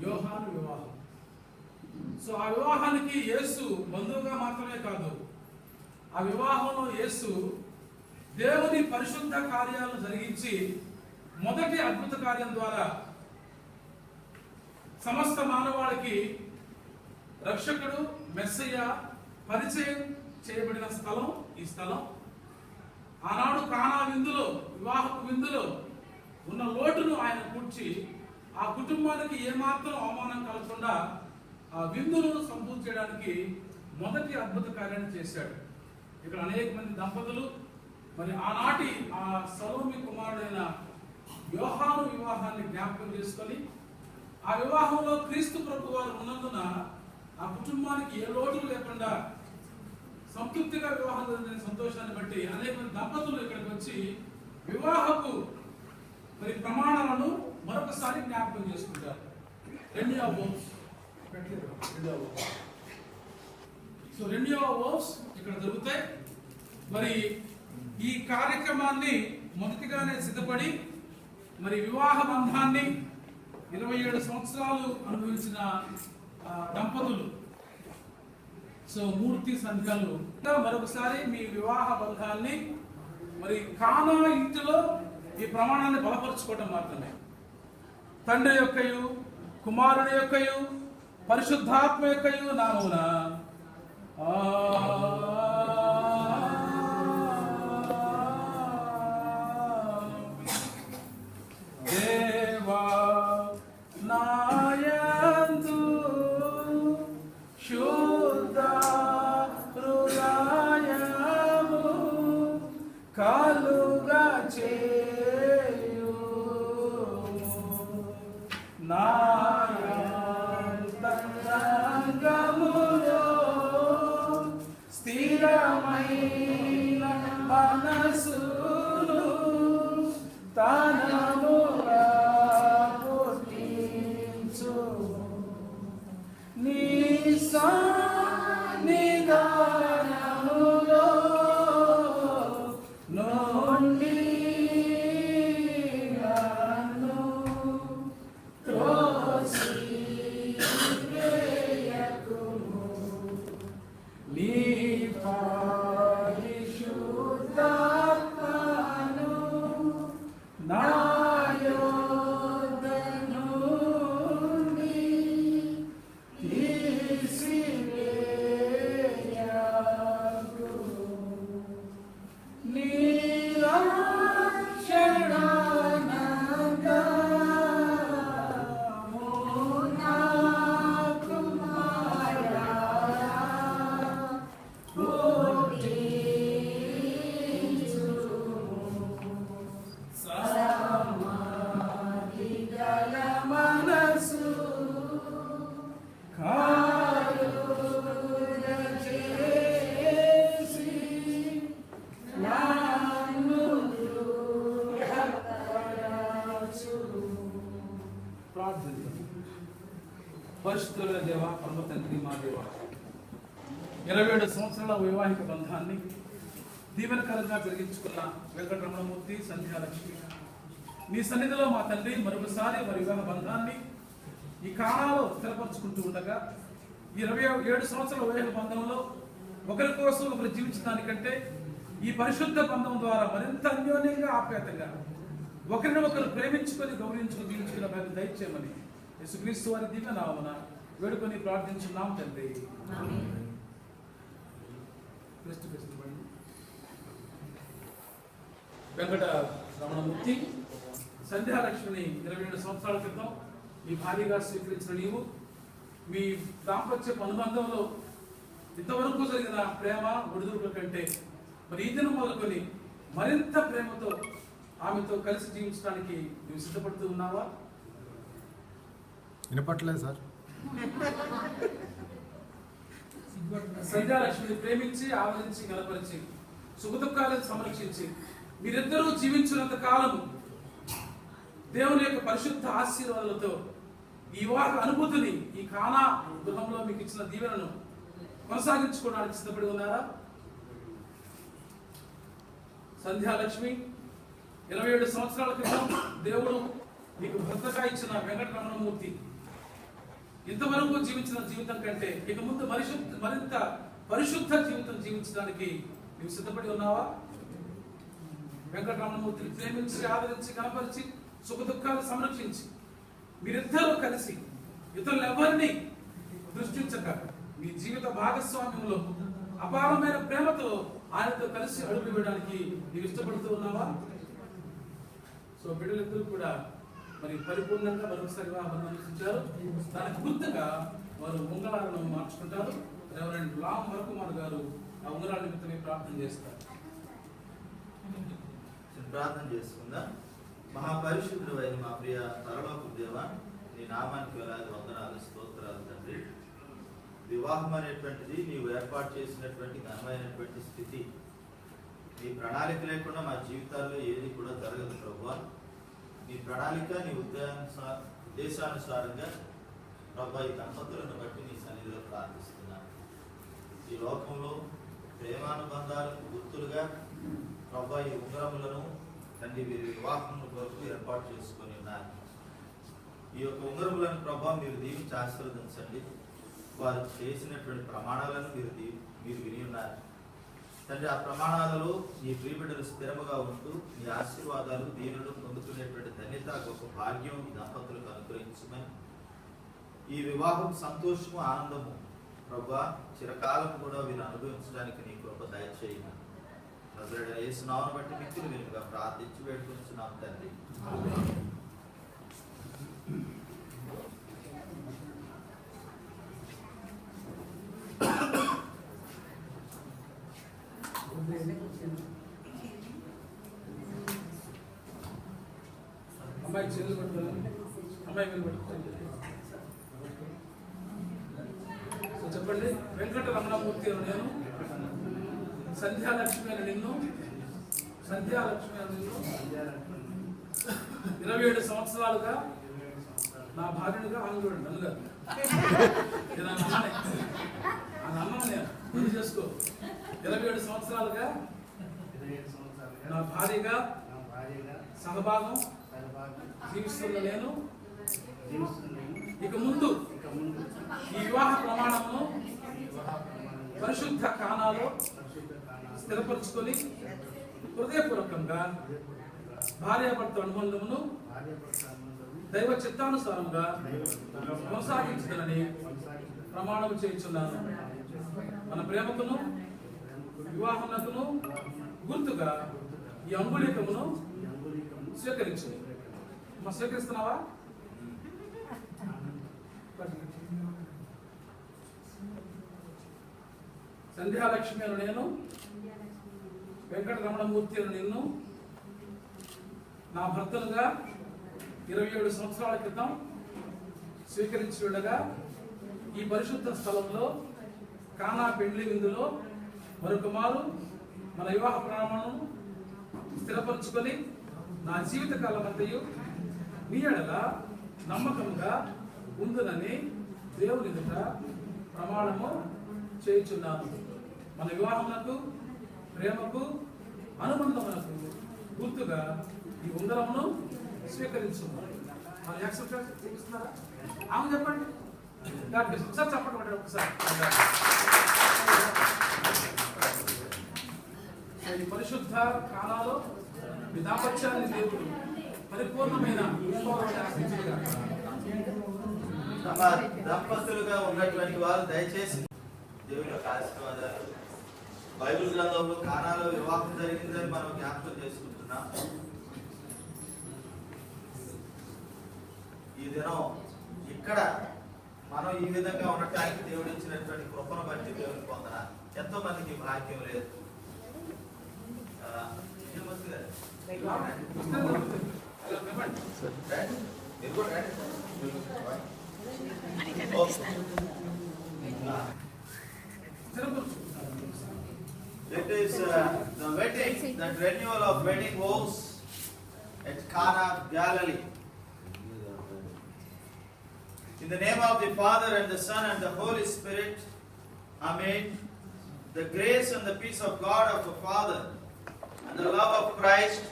యోహాను వివాహం. సో ఆ వివాహానికి యేసు బంధువుగా మాత్రమే కాదు, ఆ వివాహంలో యేసు దేవుని పరిశుద్ధ కార్యాలను జరిగించి మొదటి అద్భుత కార్యం ద్వారా సమస్త మానవాళికి రక్షకుడు మెస్సయ్య పరిచయం చేయబడిన స్థలం ఈ స్థలం. ఆనాడు కానా విందులో, వివాహపు విందులో ఉన్న లోటును ఆయన కూర్చి ఆ కుటుంబానికి ఏమాత్రం అవమానం కలగకుండా ఆ విందును సంపూర్తి చేయడానికి మొదటి అద్భుత కార్యాన్ని చేశాడు. ఇక్కడ అనేక మంది దంపతులు మరి ఆనాటి ఆ సలోమి కుమారుడైన యోహాను వివాహాన్ని జ్ఞాపకం చేసుకొని ఆ వివాహంలో క్రీస్తు ప్రభు వారు ఉన్నందున ఆ కుటుంబానికి ఏ లోటు లేకుండా సంతృప్తిగా వివాహం జరిగిన సంతోషాన్ని బట్టి అనేక మంది దంపతులు ఇక్కడికి వచ్చి వివాహపు మరి ప్రమాణాలను మరొకసారి జ్ఞాపకం చేసుకుంటారు. రెండవ ఓవ్స్ ఇక్కడ జరుగుతాయి. మరి ఈ కార్యక్రమాన్ని మొదటిగానే సిద్ధపడి మరి వివాహ బంధాన్ని 27 సంవత్సరాలు అనుభవించిన దంపతులు సో మూర్తి సంఘాలు మరొకసారి మీ వివాహ బంధాన్ని మరి కానా ఇంటిలో ఈ ప్రమాణాన్ని బలపరుచుకోవటం మాత్రమే. తండ్రి యొక్కయు కుమారుని యొక్కయు పరిశుద్ధాత్మ యొక్కయు నామమున దేవా నాయందు శుద్ధ హృదయము కలుగా చేయు నాయంతరంగములో స్థిరమైన మనసును తనముగా పుట్టించు నీ సన్నిధానములో నుండి నన్ను త్రోసివేయకుము. నీ పరిశుద్ధాత్మను నా యొద్ద నుండి తీసివేయకుము. నీ రక్షణానందము నాకు మాయా సమాధి గల మనసు కారుణ చేసి నన్ను దృఢపరచు. ప్రార్థిద్దాం. పరిశుద్ధుల దేవ, పరమ తండ్రి మా దేవ, 27 సంవత్సరాల వైవాహిక బంధాన్ని దీవెనకరంగా జరిగించుకున్న వెంకటరమణమూర్తి సంధ్యాలక్ష్మి నీ సన్నిధిలో మా తండ్రి మరొకసారి మరి వివాహ బంధాన్ని ఈ కాలాలో స్థిరపరచుకుంటూ ఉండగా ఈ 27 సంవత్సరాల వైవాహిక బంధంలో ఒకరి కోసం ఒకరు జీవించడానికంటే ఈ పరిశుద్ధ బంధం ద్వారా మరింత అన్యోన్యంగా ఆప్యాయతంగా ఒకరిని ఒకరు ప్రేమించుకొని గౌరవించుకొని జీవించుకున్న వారిని దయచేయమని యేసుక్రీస్తు వారి దివ్య నామమున వేడుకొని ప్రార్థించున్నాం తండ్రి. వెంకట రమణమూర్తి సంధ్యాలక్ష్మిని 27 సంవత్సరాల క్రితం మీ భార్యగా స్వీకరించిన నీవు మీ దాంపత్య అనుబంధంలో ఇంతవరకు జరిగిన ప్రేమ ఒడిదుడుకుల కంటే మరి ఈ దినం మొదలుకొని మరింత ప్రేమతో ఆమెతో కలిసి జీవించడానికి నువ్వు సిద్ధపడుతూ ఉన్నావా? వినపట్లేదు సార్. సంధ్యాలక్ష్మిని ప్రేమించి ఆదరించి గలపరిచి సుఖదుఖాలను సంరక్షించి మీరిద్దరూ జీవించినంత కాలము దేవుని యొక్క పరిశుద్ధ ఆశీర్వాదాలతో ఈ వివాహ అనుభూతిని ఈ కానా గృహంలో మీకు ఇచ్చిన దీవెనను కొనసాగించుకోవడానికి సిద్ధపడి ఉన్నారా? సంధ్యాలక్ష్మి 27 సంవత్సరాల క్రితం దేవుడు మీకు భర్తగా ఇచ్చిన వెంకటరమణమూర్తి ఇంతవరకు జీవించిన జీవితం కంటే ఇక ముందు మరింత పరిశుద్ధ జీవితం జీవించడానికి నీవు సిద్ధపడి ఉన్నావా? వెంకటరమణమూర్తిని ప్రేమించి, ఆదరించి, కనపరిచి, సుఖ దుఃఖాలు సంరక్షించి మీరిద్దరూ కలిసి ఇతరులు ఎవరిని దృష్టించక మీ జీవిత భాగస్వామ్యంలో అపారమైన ప్రేమతో ఆయనతో కలిసి అడుగు వేయడానికి నీవు ఇష్టపడుతూ ఉన్నావా? సో బిడ్డలిద్దరూ కూడా మరి పరిపూర్ణంగా మరొకసారి వివాహం అనుసరించారు. దానికి గుర్తుగా వారు ఉంగరాలను మార్చుకుంటారు. రెవరెండ్ లామ్ వరకుమార్ గారు ఆ ఉంగరాల నిమిత్తమే ప్రార్థన చేస్తారు. ప్రార్థన చేసుకుందా. మహాపరిశుద్ధుడు అయిన మా ప్రియ పరలోక దేవా, నీ నామానికి వేలాది వందనాలు, స్తోత్రాలు తండ్రి. వివాహం అనేటువంటిది నీవు ఏర్పాటు చేసినటువంటి ఘనమైనటువంటి స్థితి. నీ ప్రణాళిక లేకుండా మా జీవితాల్లో ఏది కూడా జరగదు ప్రభువా. నీ ప్రణాళిక, నీ ఉద్దేశానుసారంగా ప్రభా ఈ దంపతులను బట్టి నీ సన్నిధిలో ప్రార్థిస్తున్నాను. ఈ లోకంలో ప్రేమానుబంధాలకు గుర్తులుగా ప్రభా ఈ ఉంగరములను తండ్రి వీరి వివాహం కొరకు ఏర్పాటు చేసుకొని ఉన్నారు. ఈ యొక్క ఉంగరములను ప్రభా మీరు దీవించి ఆశీర్వదించండి. వారు చేసినటువంటి ప్రమాణాలను మీరు విని ఉన్నారు తండ్రి. ఆ ప్రమాణాలలో నీ ప్రియబిడ్డలు స్థిరముగా ఉంటూ నీ ఆశీర్వాదాలు దీనులు పొందుకునేటువంటి ధన్యత, గొప్ప భాగ్యం ఈ దంపతులకు అనుగ్రహించమని, ఈ వివాహం సంతోషము, ఆనందము ప్రభా చిరకాలం కూడా వీరు అనుభవించడానికి నీ కృప దయచేయమని నజరేయుడైన యేసు నామమును బట్టి మిక్కిలి వినుగా ప్రార్థించి వేడుకొంచున్నాం తండ్రి. అమ్మాయి చేతులు పట్టుకోవాలి, అమ్మాయి మీద పట్టుకోవాలి. సో చెప్పండి. వెంకటరమణమూర్తి అని నేను, సంధ్యాలక్ష్మి అని నిన్ను, 27 సంవత్సరాలుగా నా భార్యనుగా ఆమె చూడండి నన్నుగా అన్నమా నేను చేసుకో. 27 సంవత్సరాలుగా నా భార్యగా సహభాగం జీవిస్తున్న నేను ఇక ముందు ఈ వివాహ ప్రమాణమును పరిశుద్ధ కానాలో స్థిరపరుచుకొని హృదయపూర్వకంగా భార్యాభర్త అనుబంధమును దైవ చిత్తానుసారంగా కొనసాగించదనని ప్రమాణం చేయించున్నాను. మన ప్రేమకును వివాహమునకును గుర్తుగా ఈ అంగుళీకమును స్వీకరించు. స్వీకరిస్తున్నావా? సంధ్యాలక్ష్మి అని నేను, వెంకటరమణమూర్తి అని నిన్ను నా భర్తలుగా 27 సంవత్సరాల క్రితం స్వీకరించి ఉండగా ఈ పరిశుద్ధ స్థలంలో కానా పెండ్లి విందులో మరొక మారు మన వివాహ ప్రమాణం స్థిరపరుచుకొని నా జీవిత కాలమంతయు నీ ఎడల నమ్మకంగా ఉందునని దేవుని ఎదుట ప్రమాణము చేయుచున్నాను. మన వివాహమునకు, ప్రేమకు, అనుబంధమునకు గుర్తుగా ఈ ఉంగరమును స్వీకరించున్నాను. మరి యాక్సెప్ట్ చేస్తున్నారా? ఆమె చెప్పండి. ఒకసారి చెప్పండి, ఒకసారి. ఈ పరిశుద్ధ కాలాలో మీ దాపత్యాన్ని దేవుడు పరిపూర్ణమైన దంపతులుగా ఉన్నటువంటి వారు దయచేసి దేవుని యొక్క ఆశీర్వాదాలు. బైబిల్ గ్రంథంలో కానాలో వివాహం జరిగిందని మనం జ్ఞాపకం చేసుకుంటున్నాం. ఈ దినం ఇక్కడ మనం ఈ విధంగా ఉండటానికి దేవుడు ఇచ్చినటువంటి కృపను బట్టి దేవుని పొందనాలి. ఎంతో మందికి భాగ్యం లేదు. It is the wedding, the renewal of wedding vows at Cana, Galilee. In the name of the Father and the Son and the Holy Spirit, Amen. The grace and the peace of God of the Father and the love of Christ,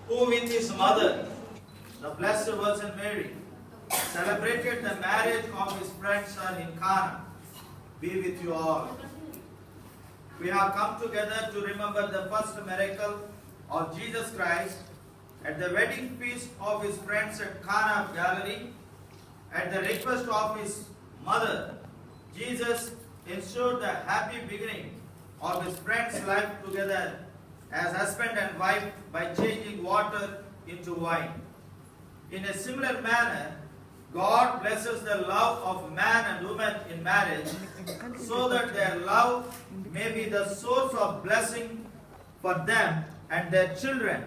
who with his mother, the Blessed Virgin Mary, celebrated the marriage of his friend's son in Cana be with you all. We have come together to remember the first miracle of Jesus Christ at the wedding feast of his friends at Cana of Galilee. At the request of his mother, Jesus ensured the happy beginning of his friends' life together as husband and wife by changing water into wine. In a similar manner, God blesses the love of man and woman in marriage so that their love may be the source of blessing for them and their children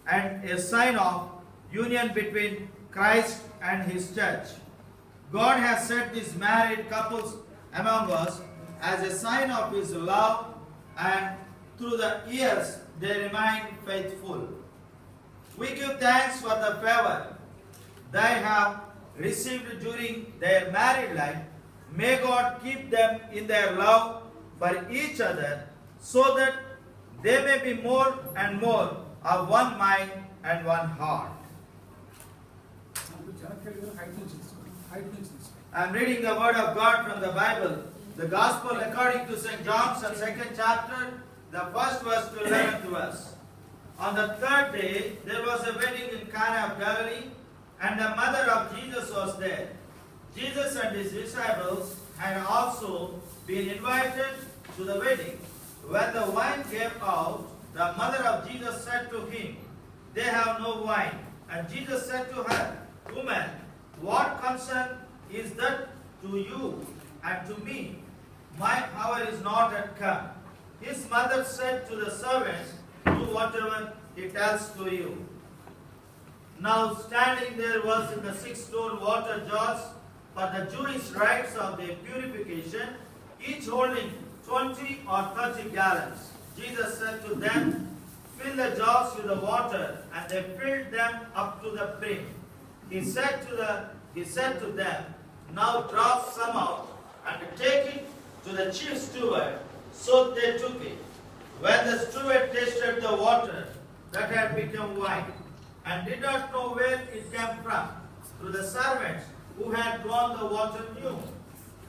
and a sign of union between Christ and his church. God has set these married couples among us as a sign of his love, and through the years they remain faithful. We give thanks for the favor they have received during their married life. May God keep them in their love for each other so that they may be more and more of one mind and one heart. I am reading the word of God from the Bible, the Gospel according to St. John's, the 2nd chapter, the 1st verse to 11th verse. On the 3rd day, there was a wedding in Cana of Galilee, and the mother of Jesus was there. Jesus and his disciples had also been invited to the wedding. When the wine gave out, the mother of Jesus said to him, "They have no wine." And Jesus said to her, "Woman, what concern is that to you and to me? My hour is not yet come." His mother said to the servants, "Do whatever he tells to you." Now standing there was in the 6 stone water jars for the Jewish rites of their purification, each holding 20 or 30 gallons. Jesus said to them, "Fill the jars with the water," and they filled them up to the brim. He said to them, "Now draw some out and take it to the chief steward." So they took it. When the steward tasted the water that had become wine, and did not know where it came from, to the servants who had drawn the water knew.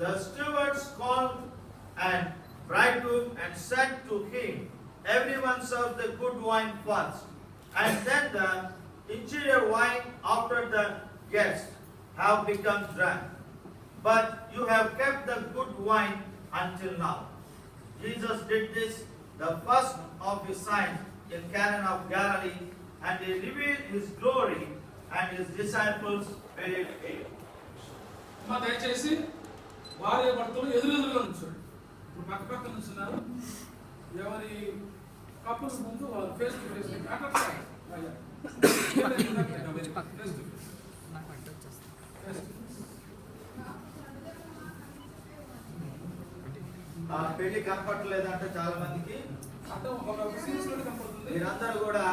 The stewards called and bridegroom and said to him, "Everyone serves the good wine first, and then the inferior wine after the guests have become drunk. But you have kept the good wine until now." Jesus did this, the first of his signs, in Cana of Galilee, and he revealed his glory, and his disciples believed him. దయచేసి భార్య భర్తలు ఎదురెదురుగా ఉంచాడు. ఇప్పుడు పక్క పక్క నుంచున్నారు. ఎవరి couples ముందు వాళ్ళు ఫేస్ టు ఫేస్ పెళ్లి కనపడలేదంటే చాలా మందికి. అంటే ఒక సీన్స్ లో కనపడుతుంది. మీరందరూ కూడా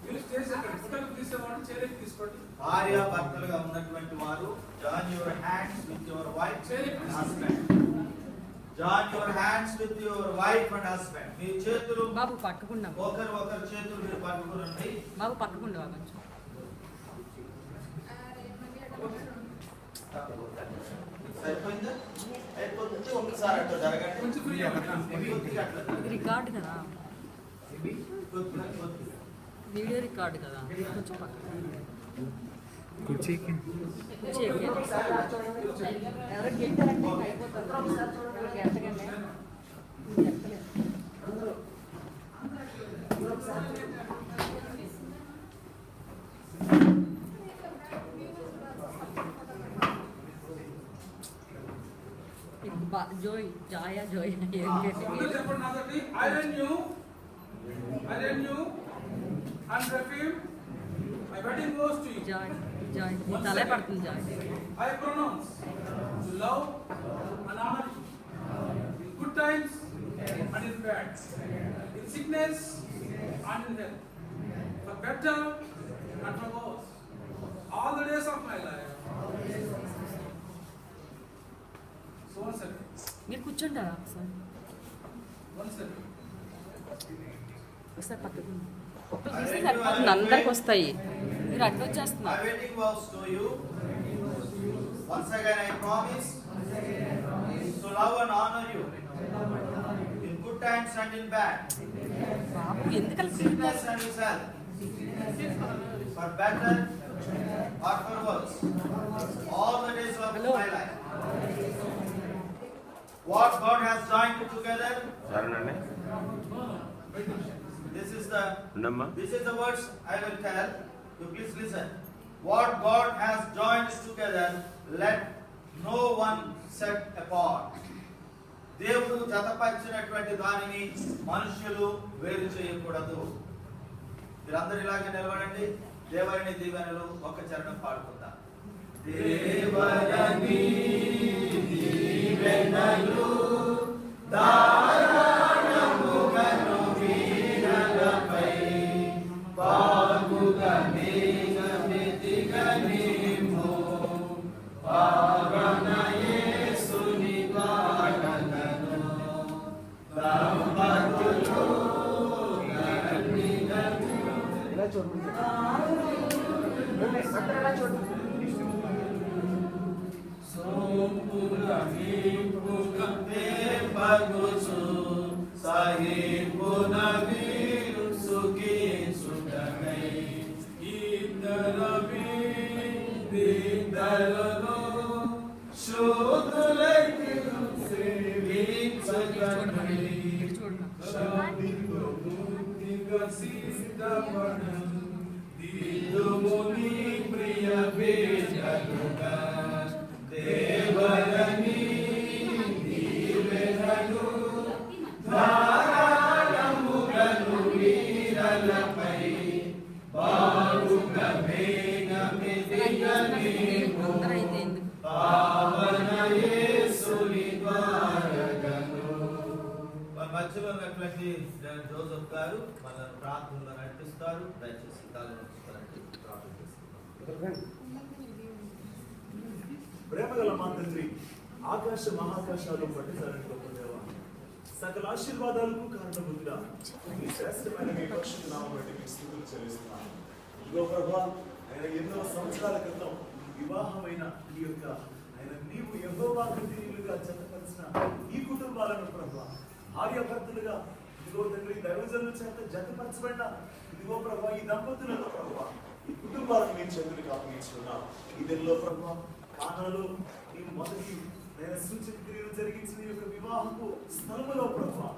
మీరు స్టేజ్ అక్కడ ఫోటోలు తీసేవాడు చేరేకి తీసుకోండి. భార్య భర్తలుగా ఉన్నటువంటి వారు join your hands with your wife and husband. Join your hands with your wife and husband. మీ చేతులు బాబు పట్టుకున్నా. ఒకరు చేతులు మీరు పట్టుకునండి. బాబు పట్టుకుండు బాబు. సరిపోయిందా? అయిపోతుంది. ఒకసారి అట్లా జరగండి. కొంచెం ఫ్రీ ఇది రికార్డ్ కదా, వీడియో రికార్డ్ కదా. కొంచెం కుర్చీకి ఎవరు గెట్టారంటే అయిపోతారు. గెట్టగానే జోయ్ జాయా జోయ్ చెప్పండి నాతోటి. I renew and refuse my wedding vows to you. Joy joy తలే పడుతుంది. Joy I pronounce to love and honor you in good times and in bad, in sickness and in health, for better and for worse, all the days of my life. So one second. మీరు కూర్చోండి ఒకసారి. One second. ఒకసారి పట్టుకుంది. ఒక్కరు తీస్తే సరిపోతుంది, అందరికి వస్తాయి. మీరు అడ్డు వచ్చేస్తున్నారు. My wedding vows to you Once again I promise to love and honor you in good times and in bad, బాబు ఎందుకలా sickness and in health, for better or for worse, all the days of my life. What God has joined together, this is the words I will tell. You please listen. What God has joined together, let no one set apart. దేవుడు జతపరిచినటువంటి దానిని మనుషులు వేరు చేయకూడదు. మీరందరూ ఇలాగే నిలబడండి. దేవరిని దీవెనలు ఒక చరణం పాడుకుందాం. దేవరిని దీవెనలు ధారాళముగను వీరలపై బాగుగా మేఘమెదిగనిము పావన యేసుని పాటలను దంపతులు సాహిబున వీరు సుఖించుటకై ఇద్దరవి దీదలను శోధులకి సేవించగలై శాంతితో ముక్తిగా సిద్ధపడను దీదుముని ప్రియ వేదలుగా దేవరని దీవెనలు ధారాళముగను వీరలపై బాగుగా మేఘమెదిగనిము పావన యేసుని ద్వారగను. మన మధ్యలో ఉన్నటువంటి జోసెఫ్ గారు మన ప్రార్థనలో నడిపిస్తారు. దయచేసి కాలు నడుస్తారండి. ప్రార్థన చేసుకుందాం. ప్రేమగల మా తండ్రి, ఆకాశ మహాకాశాలు పట్టిసారని గొప్ప దేవా, సకల ఆశీర్వాదాలకు కారణముగా మీ శ్రేష్టమైన మీ పరిశుద్ధ నామం బట్టి మీకు స్తుతులు చెల్లిస్తున్నాను. ఇదిగో ప్రభా, ఆయన ఎన్నో సంవత్సరాల క్రితం వివాహమైన ఈ యొక్క ఆయన నీవు యెహోవా కంటిన్యూలుగా జతపరిచిన ఈ కుటుంబాలను ప్రభా, భార్యాభర్తలుగా ఇదిగో తండ్రి దైవజనుల చేత జతపరచబడిన ఇదిగో ప్రభా ఈ దంపతులను ప్రభా ఈ కుటుంబాలను మీ చేతులకు అప్పగించుకున్నాం. ఈ దినలో ప్రభా కానాలో ఈ మొదటి నేను సూచన క్రియలు జరిగించిన ఈ యొక్క వివాహపు స్థలములో ప్రభా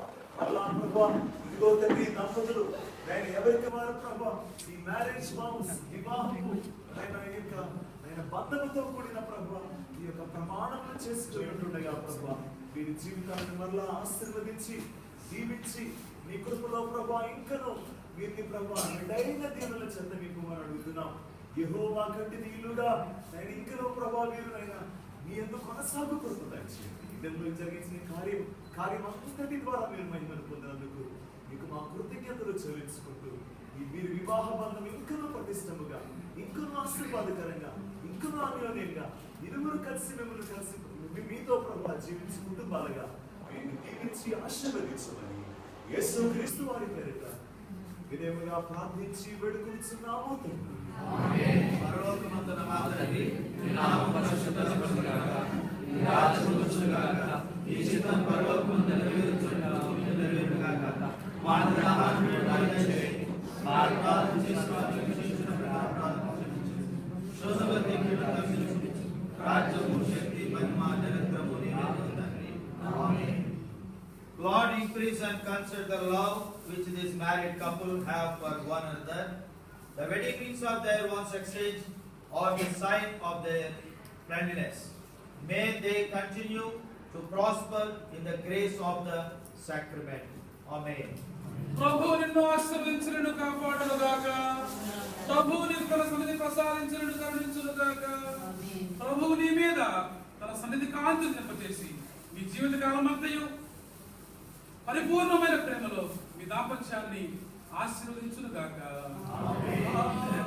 అలా ప్రభా ఇదిగో తండ్రి దంపతులు నేను ఎవరికి వారు ప్రభా ఈ మ్యారేజ్ హౌస్ వివాహపు ఆయన యొక్క ఆయన బంధముతో కూడిన ప్రభా ఈ యొక్క ప్రమాణములు చేసుకుని ఉంటుండగా ప్రభా వీరి జీవితాలను మరలా ఆశీర్వదించి దీవించి నీ కృపలో ప్రభా ఇంకను వీరిని ప్రభా నిండైన దీనుల చెంత మీకు మనం అడుగుతున్నాం. యెహోవా కంటి నీలుగా నేను ఇంకనో ప్రభా వీరునైనా మీ ఎందుకు కొనసాగుకుంటున్నాయి. ఇద్దరిలో జరిగించిన కార్యం అంతటి ద్వారా మీరు మహిమను పొందినందుకు మీకు మా కృతజ్ఞతలు చెల్లించుకుంటూ ఈ వీరి వివాహ బంధం ఇంకనో పటిష్టముగా ఇంకనో ఆశీర్వాదకరంగా ఇంకనో అన్యోన్యంగా ఇరువురు కలిసి మిమ్మల్ని కలిసి మీతో ప్రభా జీవించి కుటుంబాలుగా వీరిని దీవించి ఆశీర్వదించమని యేసుక్రీస్తు వారి పేరిట వినయముగా ప్రార్థించి వేడుకొనుచున్నాము తండ్రి. పరలోకమందున మా తండ్రి, నీ నామము పరిశుద్ధపరచబడుగాక, నీ రాజ్యము వచ్చుగాక, నీ చిత్తం పరలోకమందు నెరవేరుగాక. మా ఆహారము నేడు దయచేయండి, మా అపరాధములు క్షమించుచున్నట్లు మా అపరాధములు క్షమించుము. శోధవద్ది కీడును రాజ్యము శక్తి మహిమ నిరంతరము నీవే తండ్రి. ఆమేన్. Lord, increase and consider the love which this married couple have for one another. The wedding rings of their once exchange are the sign of their friendliness. May they continue to prosper in the grace of the sacrament. Amen. ప్రభు నిన్ను ఆశీర్వదించును కాపాడును గాక. ప్రభు నీకు తన సన్నిధి ప్రసాదించును కరుణించును గాక. ప్రభు నీ మీద తన సన్నిధి కాంతిని నింపచేసి మీ జీవిత కాలం అంతయు పరిపూర్ణమైన ప్రేమలో మీ దాంపత్యాన్ని ఆశీర్వదించును గాక. ఆమేన్.